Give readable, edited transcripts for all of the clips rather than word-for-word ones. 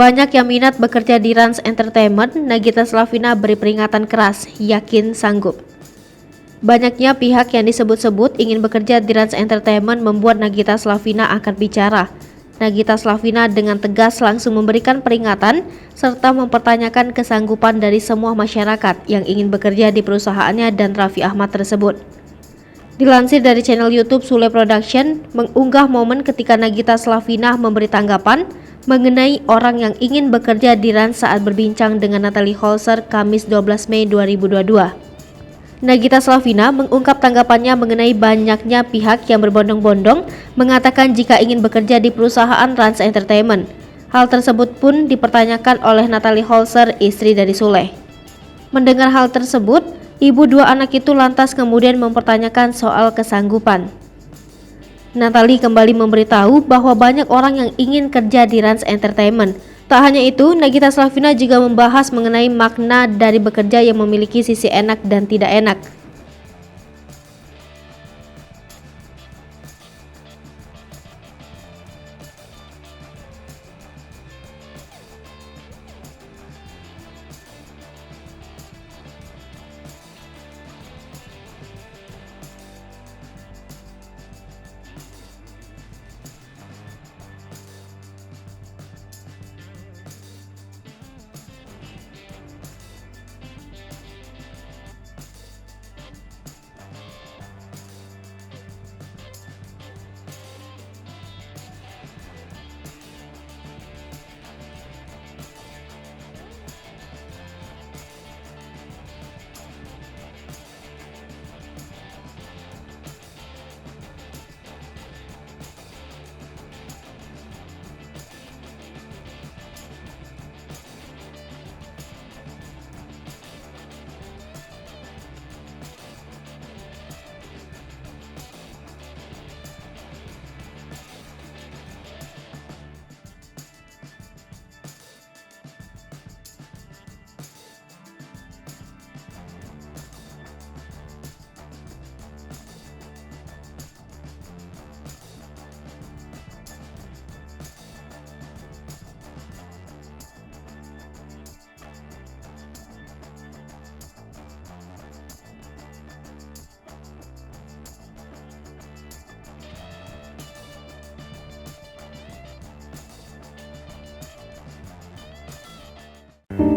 Banyak yang minat bekerja di Rans Entertainment, Nagita Slavina beri peringatan keras, yakin sanggup. Banyaknya pihak yang disebut-sebut ingin bekerja di Rans Entertainment membuat Nagita Slavina angkat bicara. Nagita Slavina dengan tegas langsung memberikan peringatan serta mempertanyakan kesanggupan dari semua masyarakat yang ingin bekerja di perusahaannya dan Raffi Ahmad tersebut. Dilansir dari channel YouTube Sule Production, mengunggah momen ketika Nagita Slavina memberi tanggapan mengenai orang yang ingin bekerja di Rans saat berbincang dengan Natalie Holzer Kamis 12 Mei 2022. Nagita Slavina mengungkap tanggapannya mengenai banyaknya pihak yang berbondong-bondong mengatakan jika ingin bekerja di perusahaan Rans Entertainment. Hal tersebut pun dipertanyakan oleh Natalie Holzer, istri dari Sule. Mendengar hal tersebut, ibu dua anak itu lantas kemudian mempertanyakan soal kesanggupan. Natalie kembali memberitahu bahwa banyak orang yang ingin kerja di Rans Entertainment. Tak hanya itu, Nagita Slavina juga membahas mengenai makna dari bekerja yang memiliki sisi enak dan tidak enak.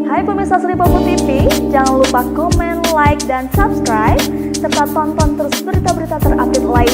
Hai pemirsa Sri Popo TV, jangan lupa komen, like, dan subscribe, serta tonton terus berita-berita terupdate lain